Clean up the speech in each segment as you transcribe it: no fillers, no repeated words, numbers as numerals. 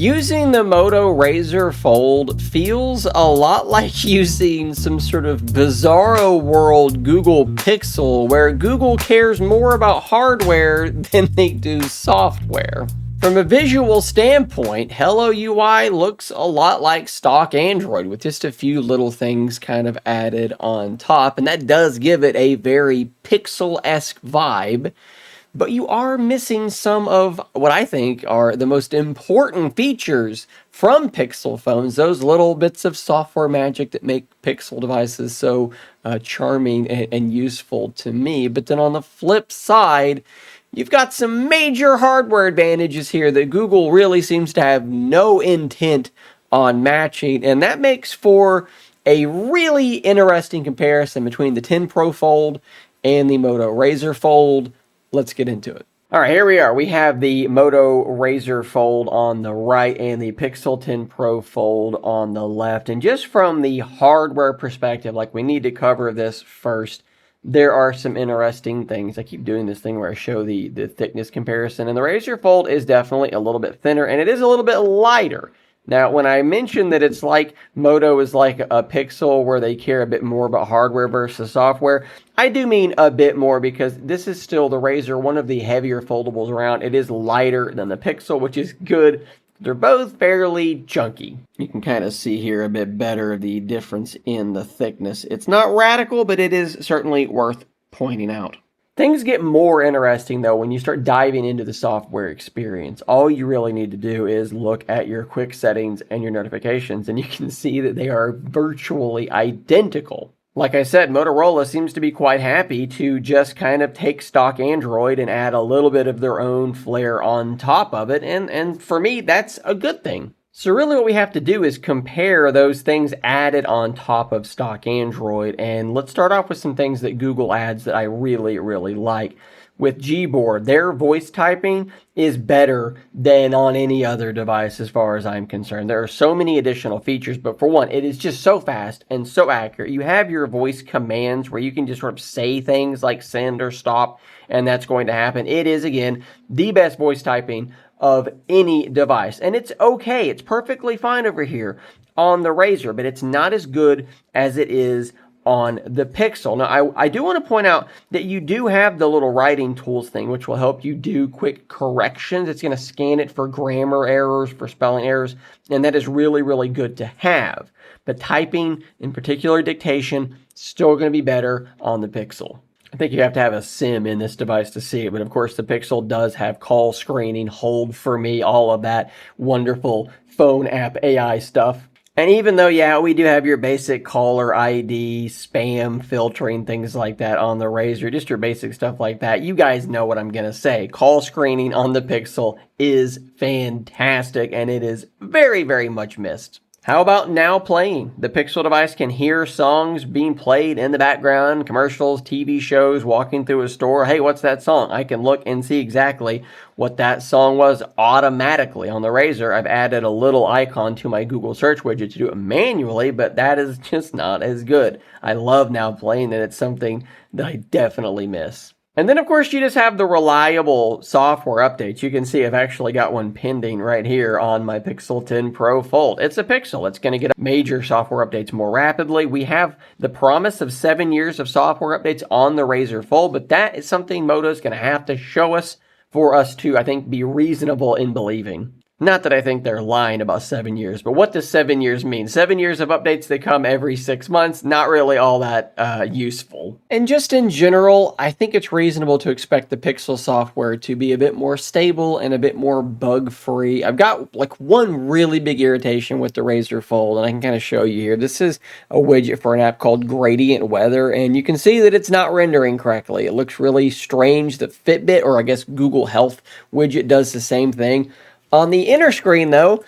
Using the Moto Razr Fold feels a lot like using some sort of bizarro world Google Pixel, where Google cares more about hardware than they do software. From a visual standpoint, Hello UI looks a lot like stock Android with just a few little things kind of added on top, and that does give it a very Pixel-esque vibe. But you are missing some of what I think are the most important features from Pixel phones, those little bits of software magic that make Pixel devices so charming and useful to me. But then on the flip side, you've got some major hardware advantages here that Google really seems to have no intent on matching, and that makes for a really interesting comparison between the 10 Pro Fold and the Moto Razr Fold. Let's get into it. All right, here we are. We have the Moto Razr Fold on the right and the Pixel 10 Pro Fold on the left. And just from the hardware perspective, like, we need to cover this first. There are some interesting things. I keep doing this thing where I show the thickness comparison. And the Razr Fold is definitely a little bit thinner, and it is a little bit lighter. Now, when I mentioned that it's like Moto is like a Pixel where they care a bit more about hardware versus software, I do mean a bit more, because this is still the Razr, one of the heavier foldables around. It is lighter than the Pixel, which is good. They're both fairly chunky. You can kind of see here a bit better the difference in the thickness. It's not radical, but it is certainly worth pointing out. Things get more interesting, though, when you start diving into the software experience. All you really need to do is look at your quick settings and your notifications, and you can see that they are virtually identical. Like I said, Motorola seems to be quite happy to just kind of take stock Android and add a little bit of their own flair on top of it, and for me, that's a good thing. So really what we have to do is compare those things added on top of stock Android, and let's start off with some things that Google adds that I really, really like. With Gboard, their voice typing is better than on any other device as far as I'm concerned. There are so many additional features, but for one, it is just so fast and so accurate. You have your voice commands where you can just sort of say things like send or stop, and that's going to happen. It is, again, the best voice typing of any device, and it's okay. It's perfectly fine over here on the Razr, but it's not as good as it is on the Pixel. Now, I do want to point out that you do have the little writing tools thing, which will help you do quick corrections. It's going to scan it for grammar errors, for spelling errors, and that is really, really good to have. But typing, in particular dictation, still going to be better on the Pixel. I think you have to have a SIM in this device to see it, but of course the Pixel does have call screening, hold for me, all of that wonderful phone app AI stuff. And even though, yeah, we do have your basic caller ID, spam filtering, things like that on the Razr, just your basic stuff like that, you guys know what I'm going to say. Call screening on the Pixel is fantastic, and it is very, very much missed. How about now playing? The Pixel device can hear songs being played in the background, commercials, TV shows, walking through a store. Hey, what's that song? I can look and see exactly what that song was automatically. On the Razr, I've added a little icon to my Google search widget to do it manually, but that is just not as good. I love now playing, and it's something that I definitely miss. And then, of course, you just have the reliable software updates. You can see I've actually got one pending right here on my Pixel 10 Pro Fold. It's a Pixel. It's going to get major software updates more rapidly. We have the promise of 7 years of software updates on the Razr Fold, but that is something Moto's going to have to show us for us to, I think, be reasonable in believing. Not that I think they're lying about 7 years, but what does 7 years mean? 7 years of updates that come every 6 months, not really all that useful. And just in general, I think it's reasonable to expect the Pixel software to be a bit more stable and a bit more bug-free. I've got like one really big irritation with the Razr Fold, and I can kind of show you here. This is a widget for an app called Gradient Weather, and you can see that it's not rendering correctly. It looks really strange. The Fitbit, or I guess Google Health widget, does the same thing. On the inner screen, though,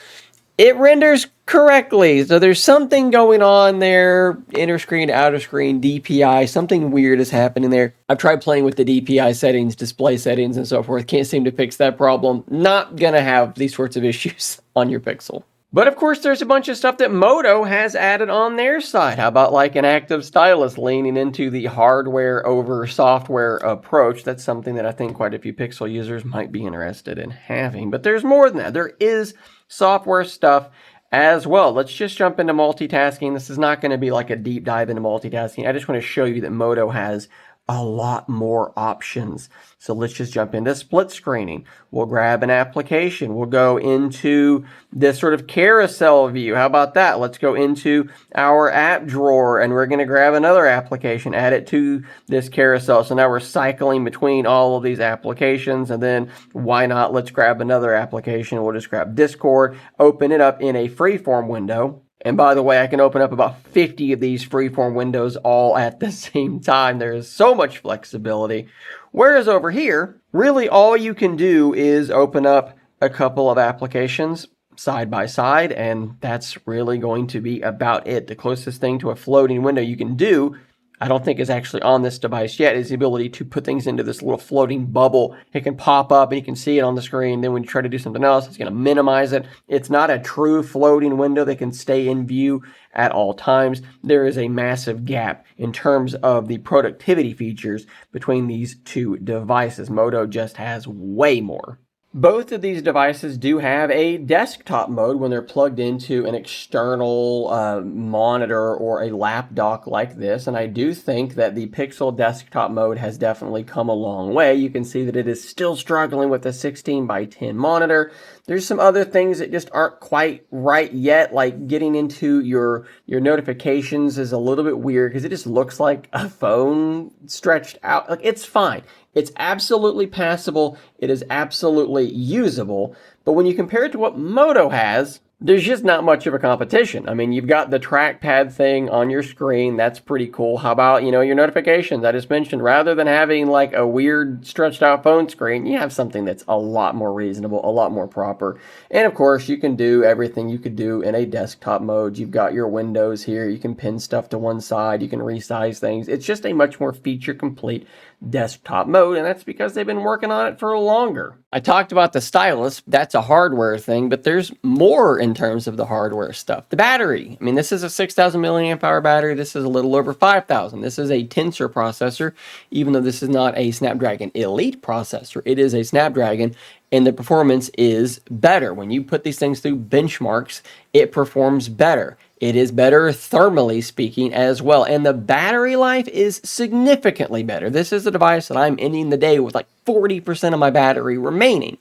it renders correctly. So there's something going on there, inner screen, outer screen, DPI, something weird is happening there. I've tried playing with the DPI settings, display settings, and so forth. Can't seem to fix that problem. Not gonna have these sorts of issues on your Pixel. But of course, there's a bunch of stuff that Moto has added on their side. How about like an active stylus, leaning into the hardware over software approach? That's something that I think quite a few Pixel users might be interested in having. But there's more than that. There is software stuff as well. Let's just jump into multitasking. This is not going to be like a deep dive into multitasking. I just want to show you that Moto has a lot more options. So let's just jump into split screening. We'll grab an application. We'll go into this sort of carousel view. How about that? Let's go into our app drawer and we're going to grab another application, add it to this carousel. So now we're cycling between all of these applications, and then why not? Let's grab another application. We'll just grab Discord, open it up in a freeform window. And by the way, I can open up about 50 of these freeform windows all at the same time. There is so much flexibility. Whereas over here, really all you can do is open up a couple of applications side by side, and that's really going to be about it. The closest thing to a floating window you can do, I don't think is actually on this device yet, is the ability to put things into this little floating bubble. It can pop up and you can see it on the screen. Then when you try to do something else, it's going to minimize it. It's not a true floating window that can stay in view at all times. There is a massive gap in terms of the productivity features between these two devices. Moto just has way more. Both of these devices do have a desktop mode when they're plugged into an external monitor or a lap dock like this, and I do think that the Pixel desktop mode has definitely come a long way. You can see that it is still struggling with a 16 by 10 monitor. There's some other things that just aren't quite right yet, like getting into your notifications is a little bit weird because it just looks like a phone stretched out. Like, it's fine. It's absolutely passable. It is absolutely usable. But when you compare it to what Moto has, there's just not much of a competition. I mean, you've got the trackpad thing on your screen. That's pretty cool. How about, your notifications? I just mentioned, rather than having like a weird stretched out phone screen, you have something that's a lot more reasonable, a lot more proper. And of course, you can do everything you could do in a desktop mode. You've got your windows here. You can pin stuff to one side. You can resize things. It's just a much more feature complete desktop mode, and that's because they've been working on it for longer. I talked about the stylus. That's a hardware thing, but there's more in terms of the hardware stuff. The battery. I mean, this is a 6,000 milliamp hour battery. This is a little over 5,000. This is a Tensor processor, even though this is not a Snapdragon Elite processor. It is a Snapdragon, and the performance is better. When you put these things through benchmarks, it performs better. It is better thermally speaking as well. And the battery life is significantly better. This is a device that I'm ending the day with like 40% of my battery remaining.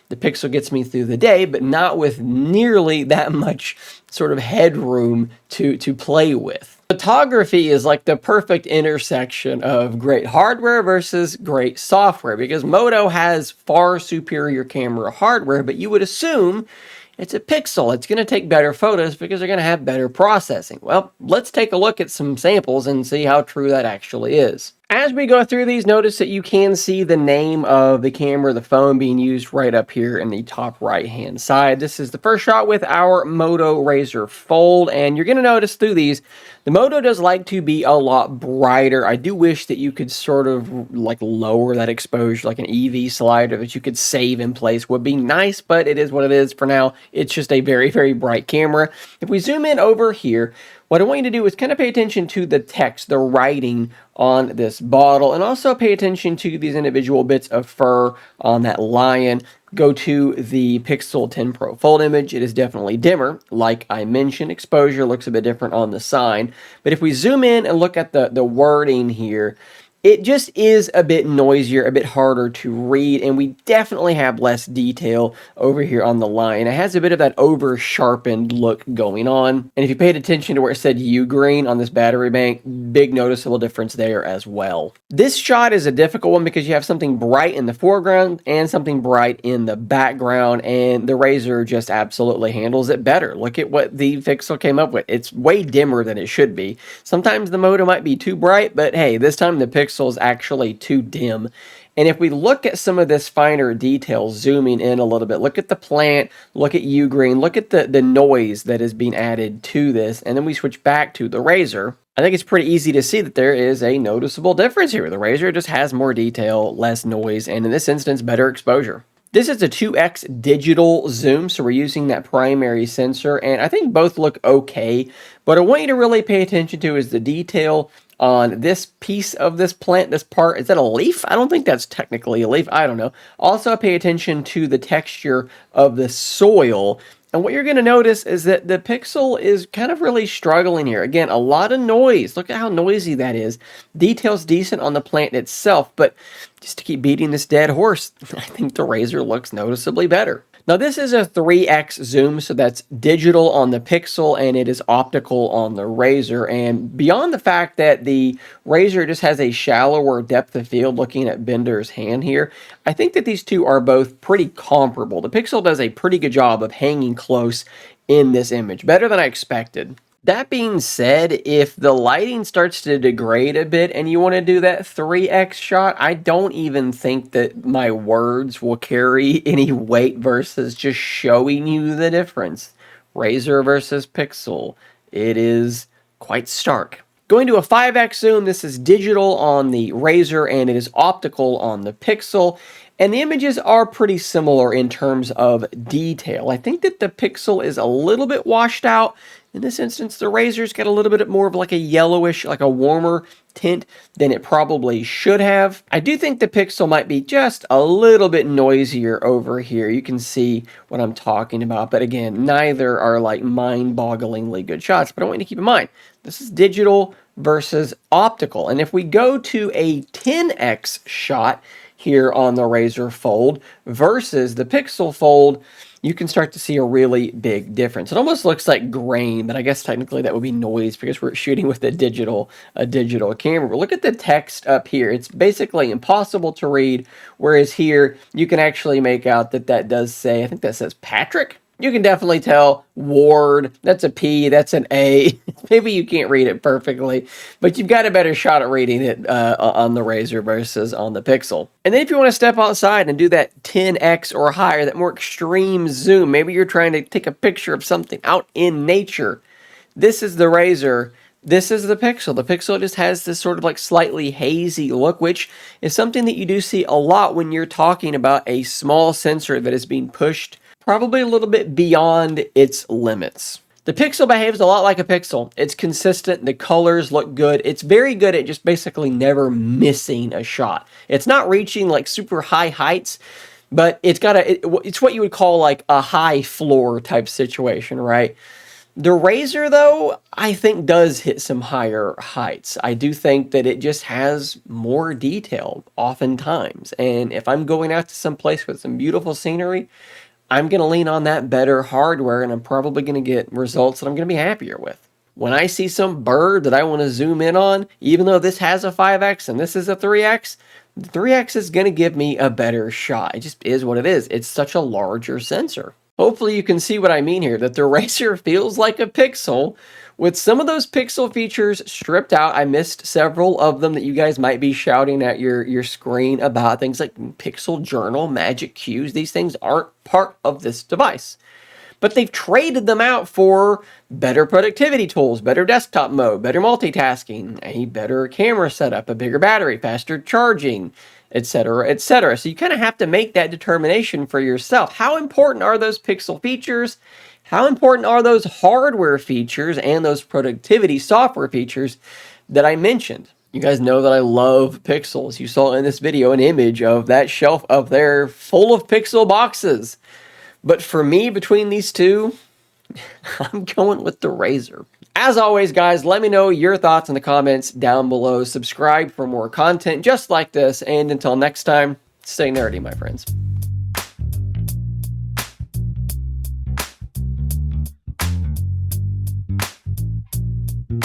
The Pixel gets me through the day, but not with nearly that much sort of headroom to play with. Photography is like the perfect intersection of great hardware versus great software, because Moto has far superior camera hardware, but you would assume it's a Pixel. It's going to take better photos because they're going to have better processing. Well, let's take a look at some samples and see how true that actually is. As we go through these, notice that you can see the name of the camera, the phone being used right up here in the top right-hand side. This is the first shot with our Moto Razr Fold, and you're going to notice through these, the Moto does like to be a lot brighter. I do wish that you could sort of like lower that exposure, like an EV slider that you could save in place would be nice, but it is what it is for now. It's just a very, very bright camera. If we zoom in over here, what I want you to do is kind of pay attention to the text, the writing on this bottle, and also pay attention to these individual bits of fur on that lion. Go to the Pixel 10 Pro Fold image. It is definitely dimmer. Like I mentioned, exposure looks a bit different on the sign. But if we zoom in and look at the wording here, it just is a bit noisier, a bit harder to read, and we definitely have less detail over here on the line. It has a bit of that over-sharpened look going on. And if you paid attention to where it said U green on this battery bank, big noticeable difference there as well. This shot is a difficult one because you have something bright in the foreground and something bright in the background, and the Razr just absolutely handles it better. Look at what the Pixel came up with. It's way dimmer than it should be. Sometimes the Moto might be too bright, but hey, this time the Pixel is actually too dim. And if we look at some of this finer detail, zooming in a little bit, look at the plant, look at Ugreen, look at the noise that is being added to this, and then we switch back to the Razr, I think it's pretty easy to see that there is a noticeable difference here. The Razr just has more detail, less noise, and in this instance, better exposure. This is a 2x digital zoom, so we're using that primary sensor, and I think both look okay. What I want you to really pay attention to is the detail on this piece of this plant, this part. Is that a leaf? I don't think that's technically a leaf. I don't know. Also pay attention to the texture of the soil And what you're going to notice is that the Pixel is kind of really struggling here. Again, a lot of noise. Look at how noisy that is. Detail's decent on the plant itself, but just to keep beating this dead horse, I think the Razr looks noticeably better. Now this is a 3x zoom, so that's digital on the Pixel and it is optical on the Razr. And beyond the fact that the Razr just has a shallower depth of field, looking at Bender's hand here, I think that these two are both pretty comparable. The Pixel does a pretty good job of hanging close in this image, better than I expected. That being said, if the lighting starts to degrade a bit and you want to do that 3x shot, I don't even think that my words will carry any weight versus just showing you the difference. Razr versus Pixel. It is quite stark. Going to a 5x zoom, this is digital on the Razr and it is optical on the Pixel. And the images are pretty similar in terms of detail. I think that the Pixel is a little bit washed out. In this instance, the Razr's got a little bit more of like a yellowish, like a warmer tint than it probably should have. I do think the Pixel might be just a little bit noisier over here. You can see what I'm talking about. But again, neither are like mind-bogglingly good shots. But I want you to keep in mind, this is digital versus optical. And if we go to a 10x shot here on the Razr Fold versus the Pixel Fold, you can start to see a really big difference. It almost looks like grain, but I guess technically that would be noise because we're shooting with a digital camera. But look at the text up here. It's basically impossible to read, whereas here you can actually make out that that does say, I think that says Patrick. You can definitely tell Ward, that's a P, that's an A. Maybe you can't read it perfectly, but you've got a better shot at reading it on the Razr versus on the Pixel. And then if you want to step outside and do that 10x or higher, that more extreme zoom, maybe you're trying to take a picture of something out in nature. This is the Razr. This is the Pixel. The Pixel just has this sort of like slightly hazy look, which is something that you do see a lot when you're talking about a small sensor that is being pushed probably a little bit beyond its limits. The Pixel behaves a lot like a Pixel. It's consistent, the colors look good. It's very good at just basically never missing a shot. It's not reaching like super high heights, but it's got it's what you would call like a high floor type situation, right? The Razr, though, I think does hit some higher heights. I do think that it just has more detail oftentimes. And if I'm going out to some place with some beautiful scenery, I'm going to lean on that better hardware, and I'm probably going to get results that I'm going to be happier with. When I see some bird that I want to zoom in on, even though this has a 5x and this is a 3x, the 3x is going to give me a better shot. It just is what it is. It's such a larger sensor. Hopefully you can see what I mean here, that the Razr feels like a Pixel with some of those Pixel features stripped out. I missed several of them that you guys might be shouting at your screen about, things like Pixel Journal, Magic Cues. These things aren't part of this device. But they've traded them out for better productivity tools, better desktop mode, better multitasking, a better camera setup, a bigger battery, faster charging, etc., etc. So you kind of have to make that determination for yourself. How important are those Pixel features? How important are those hardware features and those productivity software features that I mentioned? You guys know that I love Pixels. You saw in this video an image of that shelf up there full of Pixel boxes. But for me, between these two, I'm going with the Razr. As always, guys, let me know your thoughts in the comments down below. Subscribe for more content just like this. And until next time, stay nerdy, my friends.